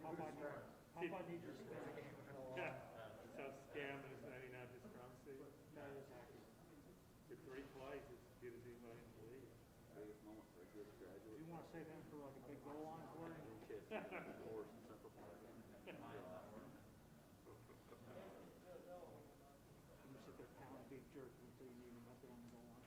How about need your spin the game to go on? Yeah. So scamming is not his strong suit. That is accurate. With 3 plays, it's as good as anybody in the league. Biggest moment for a good Do graduate. you want to save him for like a big goal line for him? Kids, course, and Central Park. You just sit there pound beef jerky until you need him up there on the goal line.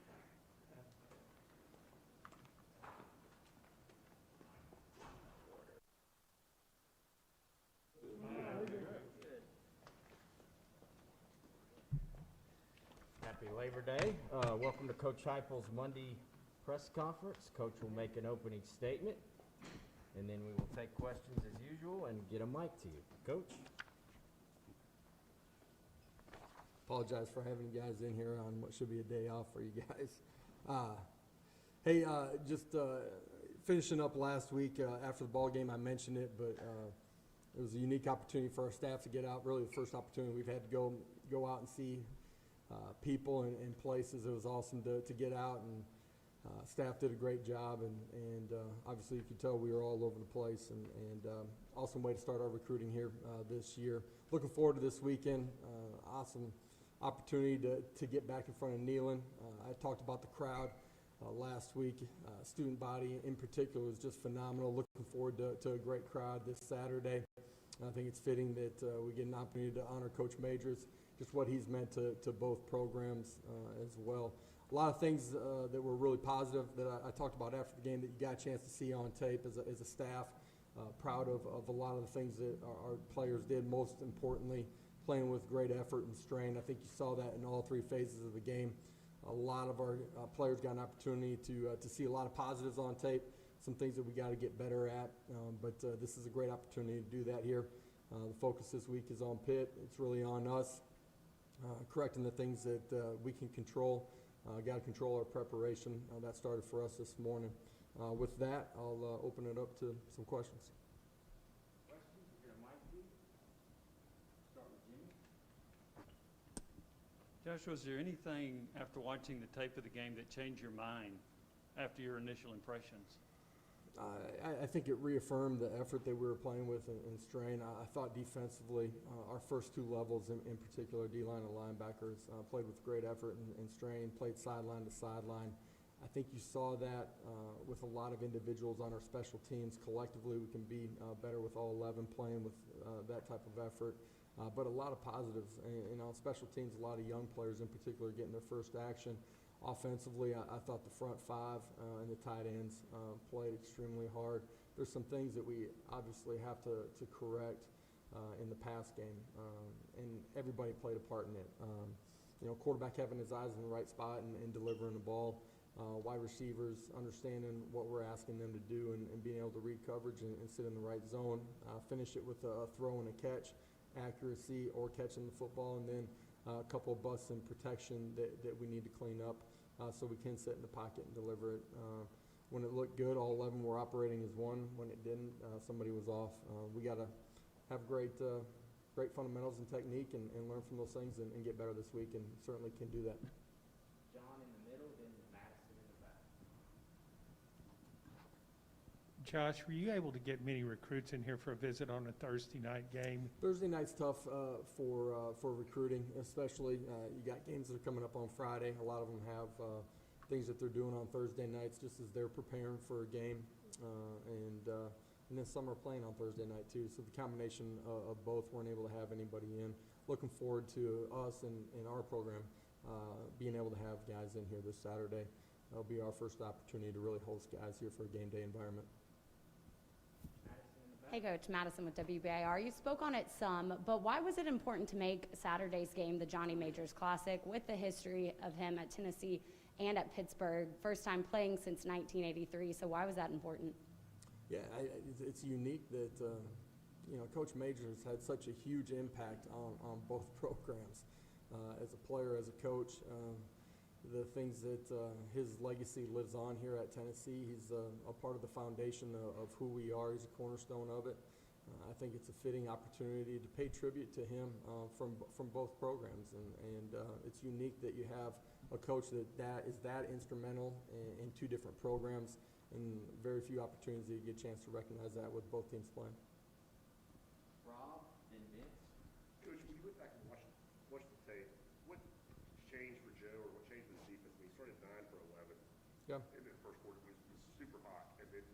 Happy Labor Day. Welcome to Coach Heupel's Monday press conference. Coach will make an opening statement, and then we will take questions as usual and get a mic to you. Coach? Apologize for having you guys in here on what should be a day off for you guys. Just finishing up last week after the ball game, I mentioned it, but it was a unique opportunity for our staff to get out. Really, the first opportunity we've had to go out and see people and places. It was awesome to get out, and staff did a great job, and obviously you could tell we were all over the place, and awesome way to start our recruiting here this year. Looking forward to this weekend. Awesome opportunity to get back in front of Neyland. I talked about the crowd last week. Student body in particular was just phenomenal. Looking forward to a great crowd this Saturday. I think it's fitting that we get an opportunity to honor Coach Majors, just what he's meant to both programs as well. A lot of things that were really positive that I talked about after the game that you got a chance to see on tape as a staff. Proud of a lot of the things that our players did, most importantly, playing with great effort and strain. I think you saw that in all 3 phases of the game. A lot of our players got an opportunity to see a lot of positives on tape, some things that we got to get better at, but this is a great opportunity to do that here. The focus this week is on Pitt. It's really on us, correcting the things that we can control. Got to control our preparation. That started for us this morning. With that, I'll open it up to some questions. Josh, was there anything after watching the tape of the game that changed your mind after your initial impressions? I think it reaffirmed the effort that we were playing with and strain. I thought defensively, our first 2 levels in particular, D-line and linebackers, played with great effort and strain, played sideline to sideline. I think you saw that with a lot of individuals on our special teams. Collectively, we can be better with all 11 playing with that type of effort. But a lot of positives. And on special teams, a lot of young players in particular getting their first action. Offensively, I thought the front 5 and the tight ends played extremely hard. There's some things that we obviously have to correct in the pass game, and everybody played a part in it. Quarterback having his eyes in the right spot and delivering the ball. Wide receivers understanding what we're asking them to do and being able to read coverage and sit in the right zone. Finish it with a throw and a catch, accuracy or catching the football, and then a couple of busts in protection that we need to clean up so we can sit in the pocket and deliver it. When it looked good, all 11 were operating as one. When it didn't, somebody was off. We got to have great fundamentals and technique and learn from those things and get better this week, and certainly can do that. John in the middle, then Madison in the back. Josh, were you able to get many recruits in here for a visit on a Thursday night game? Thursday night's tough for recruiting, especially you got games that are coming up on Friday. A lot of them have things that they're doing on Thursday nights just as they're preparing for a game, and then some are playing on Thursday night too. So the combination of both weren't able to have anybody in. Looking forward to us and our program being able to have guys in here this Saturday. That'll be our first opportunity to really host guys here for a game day environment. Hey Coach, Madison with WBIR. You spoke on it some, but why was it important to make Saturday's game the Johnny Majors Classic with the history of him at Tennessee and at Pittsburgh? First time playing since 1983, so why was that important? Yeah, it's unique that Coach Majors had such a huge impact on both programs. As a player, as a coach, the things that his legacy lives on here at Tennessee. He's a part of the foundation of who we are. He's a cornerstone of it. I think it's a fitting opportunity to pay tribute to him from both programs, and it's unique that you have a coach that is that instrumental in 2 different programs, and very few opportunities that you get a chance to recognize that with both teams playing. changed for Joe, or what changed with the defense? I mean, he started 9 for 11. Yeah. In the first quarter, was super hot, and it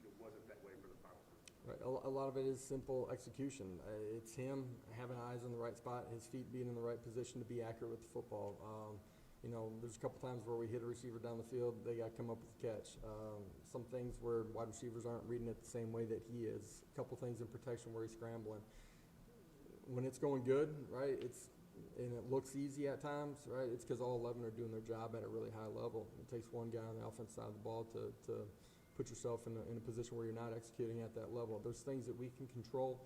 just wasn't that way for the final. Right. A lot of it is simple execution. It's him having eyes in the right spot, his feet being in the right position to be accurate with the football. There's a couple times where we hit a receiver down the field, they got to come up with a catch. Some things where wide receivers aren't reading it the same way that he is. A couple things in protection where he's scrambling. When it's going good, right, and it looks easy at times, right, it's because all 11 are doing their job at a really high level. It takes one guy on the offense side of the ball to put yourself in a position where you're not executing at that level. There's things that we can control,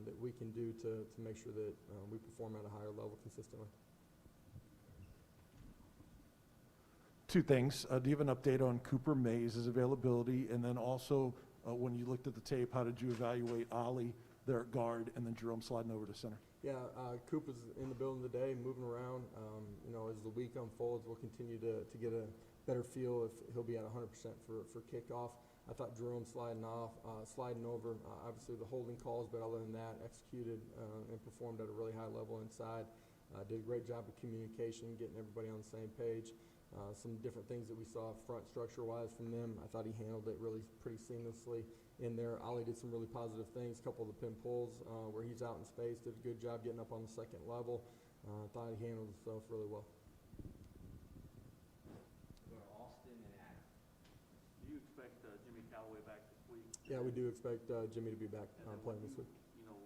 that we can do to make sure that we perform at a higher level consistently. Two things. Do you have an update on Cooper Mays' availability? And then also, when you looked at the tape, how did you evaluate Ollie, their guard, and then Jerome sliding over to center? Yeah, Cooper's in the building today, moving around. As the week unfolds, we'll continue to get a better feel if he'll be at 100% for kickoff. I thought Jerome sliding over, obviously the holding calls, but other than that, executed and performed at a really high level inside. Did a great job of communication, getting everybody on the same page. Some different things that we saw front structure-wise from them. I thought he handled it really pretty seamlessly in there. Ollie did some really positive things, a couple of the pin pulls where he's out in space, did a good job getting up on the second level. Thought he handled himself really well. Austin and Adam. Do you expect Jimmy Callaway back this week? Yeah, we do expect Jimmy to be back And then playing when this week.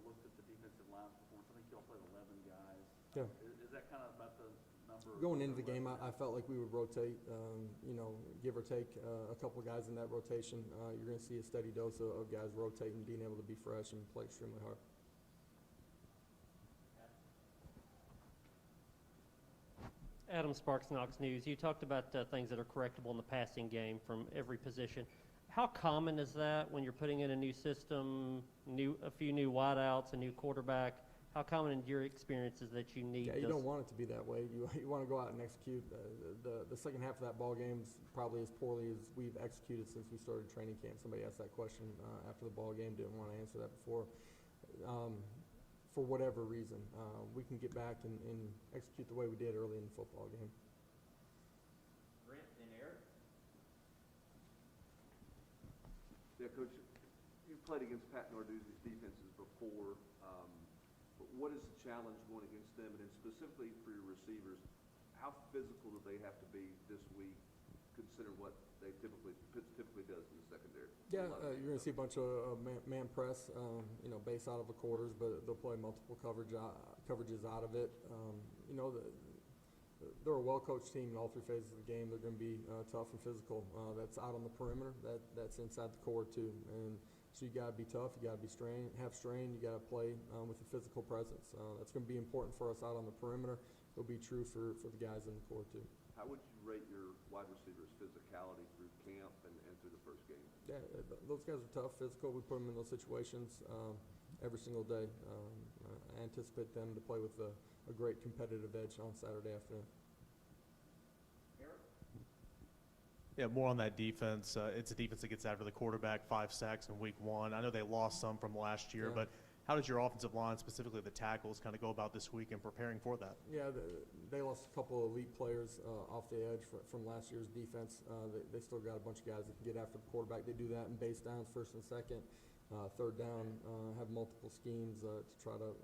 looked at the defensive line performance, I think y'all played 11 guys. Yeah. Is that kind of about the number? Going into the game, I felt like we would rotate, give or take a couple of guys in that rotation. You're going to see a steady dose of guys rotating, being able to be fresh and play extremely hard. Adam Sparks, Knox News. You talked about things that are correctable in the passing game from every position. How common is that when you're putting in a new system, a few new wideouts, a new quarterback? How common in your experiences that you need? Yeah, you don't want it to be that way. You want to go out and execute. The second half of that ball game is probably as poorly as we've executed since we started training camp. Somebody asked that question after the ball game. Didn't want to answer that before. For whatever reason, we can get back and execute the way we did early in the football game. Brent and Eric. Yeah, Coach, you've played against Pat Narduzzi's defenses before. But what is the challenge going against them? And then specifically for your receivers, how physical do they have to be this week, considering what they typically does in the secondary? Yeah, you're going to see a bunch of man press, base out of the quarters, but they'll play multiple coverages out of it. They're a well-coached team in all three phases of the game. They're going to be tough and physical. That's out on the perimeter. That's inside the core too. And so you got to be tough. You got to be have strain. You got to play with a physical presence. That's going to be important for us out on the perimeter. It'll be true for the guys in the core too. How would you rate your wide receivers' physicality through camp and through the first game? Yeah, those guys are tough, physical. We put them in those situations every single day. I anticipate them to play with a great competitive edge on Saturday afternoon. Yeah, more on that defense. It's a defense that gets after the quarterback, 5 sacks in week 1. I know they lost some from last year, but how does your offensive line, specifically the tackles, kind of go about this week in preparing for that? Yeah, they lost a couple of elite players off the edge from last year's defense. They still got a bunch of guys that can get after the quarterback. They do that in base downs, first and second. Third down, have multiple schemes to try to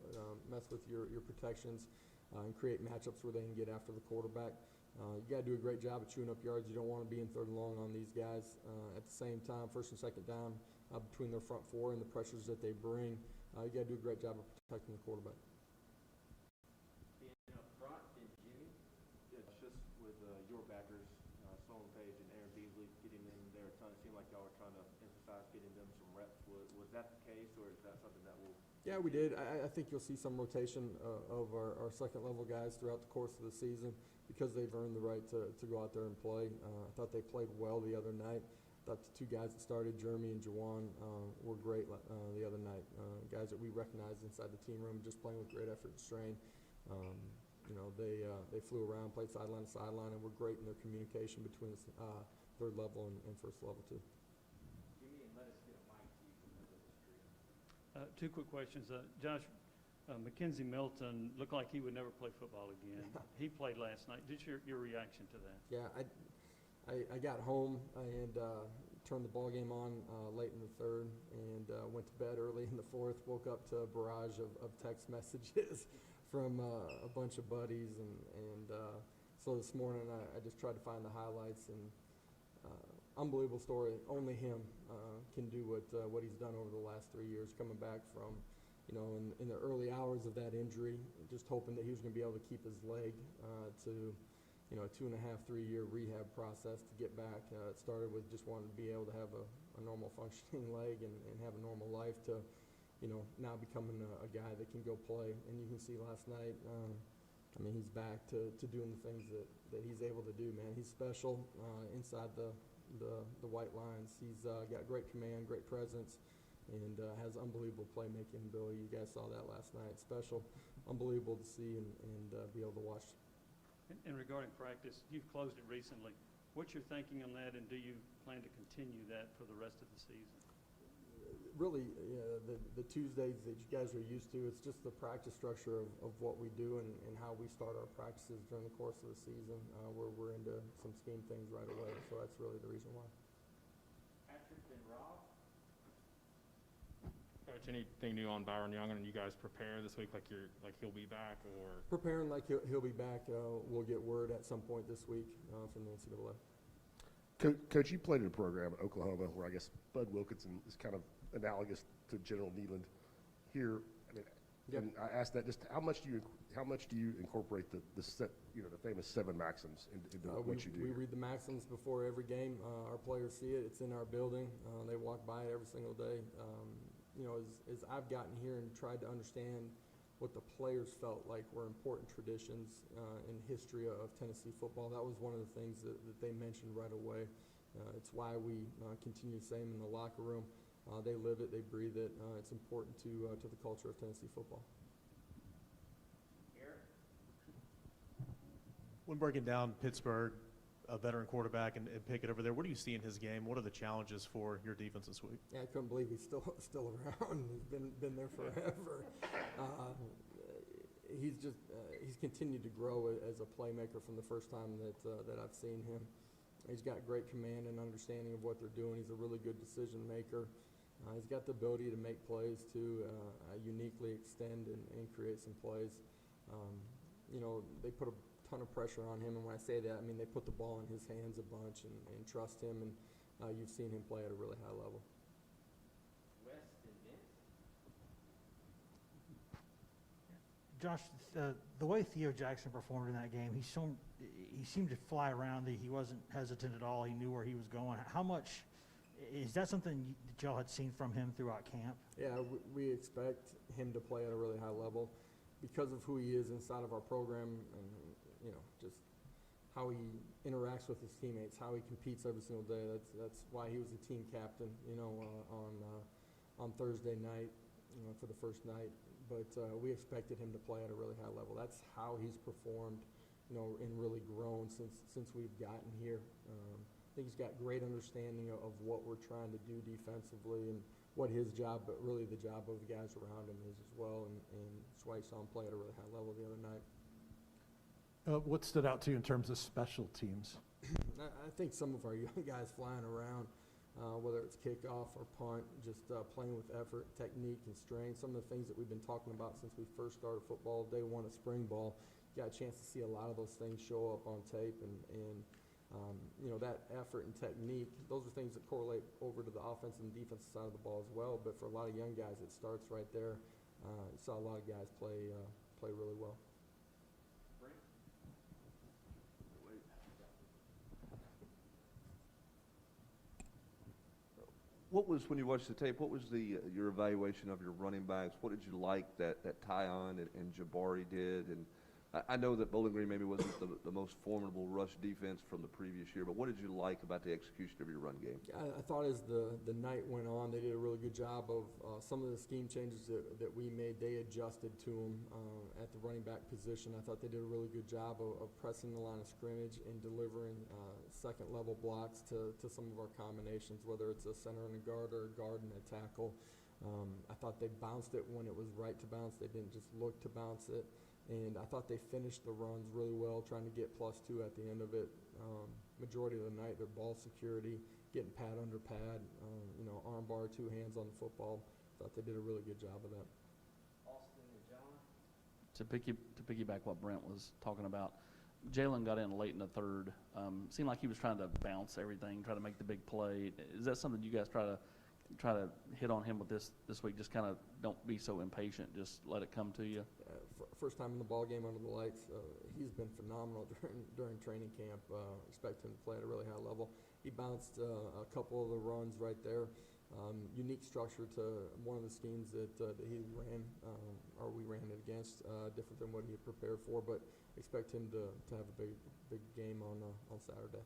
mess with your protections and create matchups where they can get after the quarterback. You got to do a great job of chewing up yards. You don't want to be in third and long on these guys. At the same time, first and second down between their front four and the pressures that they bring, you got to do a great job of protecting the quarterback. Being up front, and Jimmy. Yeah, just with your backers, Sloan Page and Aaron Beasley, getting them there a ton. It seemed like y'all were trying to emphasize getting them some reps. Was that the case, or is that something that will? Yeah, we did. I think you'll see some rotation of our second-level guys throughout the course of the season because they've earned the right to go out there and play. I thought they played well the other night. I thought the two guys that started, Jeremy and Jawan, were great the other night. Guys that we recognized inside the team room, just playing with great effort and strain. They flew around, played sideline to sideline, and were great in their communication between third level and first level too. Jimmy, and let us get a mic to you from the street. 2 quick questions. Josh, Mackenzie Milton looked like he would never play football again. He played last night. Just your reaction to that? Yeah, I got home and turned the ball game on late in the third and went to bed early in the fourth. Woke up to a barrage of text messages from a bunch of buddies, and so this morning I just tried to find the highlights, and unbelievable story. Only him can do what he's done over the last 3 years, coming back from, in the early hours of that injury, just hoping that he was going to be able to keep his leg to a 2.5, 3 year rehab process to get back. It started with just wanting to be able to have a normal functioning leg and have a normal life to, now becoming a guy that can go play. And you can see last night, he's back to doing the things that he's able to do, man. He's special inside the white lines. He's got great command, great presence, and has unbelievable playmaking ability. You guys saw that last night. Special, unbelievable to see and be able to watch. And regarding practice, you've closed it recently. What's your thinking on that, and do you plan to continue that for the rest of the season? Really, the Tuesdays that you guys are used to, it's just the practice structure of what we do and how we start our practices during the course of the season, where we're into some scheme things right away. So that's really the reason why. Patrick and Rob? Coach, anything new on Byron Young, and you guys prepare this week like he'll be back, or Preparing like he'll be back. We'll get word at some point this week from the NCAA. Coach, you played in a program at Oklahoma where I guess Bud Wilkinson is kind of analogous to General Nealon. Here, and I asked that, just how much do you incorporate the famous 7 maxims into what you do? We read the maxims before every game. Our players see it. It's in our building. They walk by it every single day. As I've gotten here and tried to understand what the players felt like were important traditions in history of Tennessee football, that was one of the things that they mentioned right away. It's why we continue the same in the locker room. They live it, they breathe it. It's important to the culture of Tennessee football. Eric? When breaking down Pittsburgh, a veteran quarterback, and Pickett over there, what do you see in his game? What are the challenges for your defense this week? Yeah, I couldn't believe he's still around. He's been there forever. He's continued to grow as a playmaker from the first time that I've seen him. He's got great command and understanding of what they're doing. He's a really good decision maker. He's got the ability to make plays too, uniquely extend and create some plays. They put a ton of pressure on him, and when I say that, I mean they put the ball in his hands a bunch and trust him, and you've seen him play at a really high level. West and Vince? Josh, the way Theo Jackson performed in that game, he seemed to fly around. He wasn't hesitant at all. He knew where he was going. How much is that something that y'all had seen from him throughout camp? Yeah, we expect him to play at a really high level because of who he is inside of our program, and just how he interacts with his teammates, how he competes every single day. That's why he was the team captain, on Thursday night, for the first night. But we expected him to play at a really high level. That's how he's performed, and really grown since we've gotten here. I think he's got great understanding of what we're trying to do defensively and what his job, but really the job of the guys around him is as well. And that's why you saw him play at a really high level the other night. What stood out to you in terms of special teams? I think some of our young guys flying around, whether it's kickoff or punt, just playing with effort, technique, and strength. Some of the things that we've been talking about since we first started football, day one of spring ball, got a chance to see a lot of those things show up on tape, and that effort and technique, those are things that correlate over to the offensive and defensive side of the ball as well. But for a lot of young guys, it starts right there. You saw a lot of guys play really well. What was, when you watched the tape, what was your evaluation of your running backs? What did you like that Tyon and Jabari did? And I know that Bowling Green maybe wasn't the most formidable rush defense from the previous year, but what did you like about the execution of your run game? I thought as the night went on, they did a really good job of some of the scheme changes that we made. They adjusted to them at the running back position. I thought they did a really good job of pressing the line of scrimmage and delivering second-level blocks to some of our combinations, whether it's a center and a guard or a guard and a tackle. I thought they bounced it when it was right to bounce. They didn't just look to bounce it. And I thought they finished the runs really well, trying to get +2 at the end of it. Majority of the night, their ball security, getting pad under pad, arm bar, 2 hands on the football. Thought they did a really good job of that. Austin and John? To piggyback what Brent was talking about, Jalen got in late in the third. Seemed like he was trying to bounce everything, try to make the big play. Is that something you guys try to hit on him with this week? Just kind of don't be so impatient. Just let it come to you. First time in the ball game under the lights. He's been phenomenal during training camp. Expect him to play at a really high level. He bounced a couple of the runs right there. Unique structure to one of the schemes that he ran, or we ran it against, different than what he had prepared for, but expect him to have a big game on Saturday.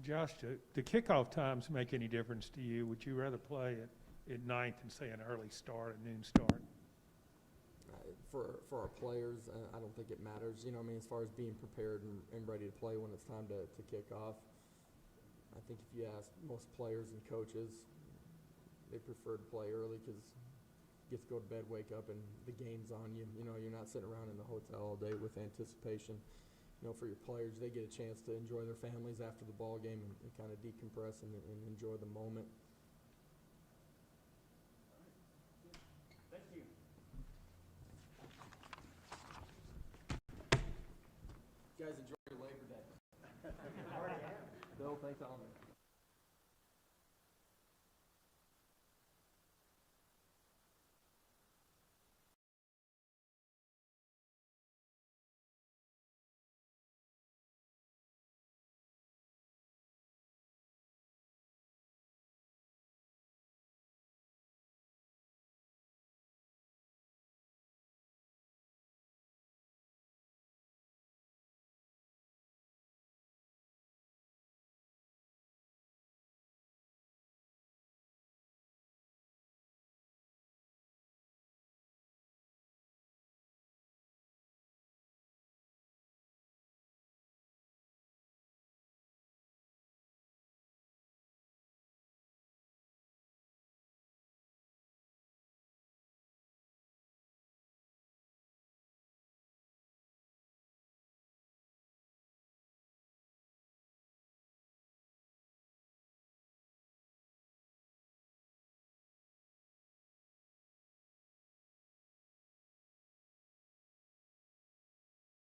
Josh, do kickoff times make any difference to you? Would you rather play at 9th and say an early start, a noon start? For our players, I don't think it matters. As far as being prepared and ready to play when it's time to kick off, I think if you ask most players and coaches, they prefer to play early because you get to go to bed, wake up, and the game's on you. You're not sitting around in the hotel all day with anticipation. For your players, they get a chance to enjoy their families after the ball game and kind of decompress and enjoy the moment. Thank you. Guys, enjoy your Labor Day. Already have. Bill, thanks, Alan.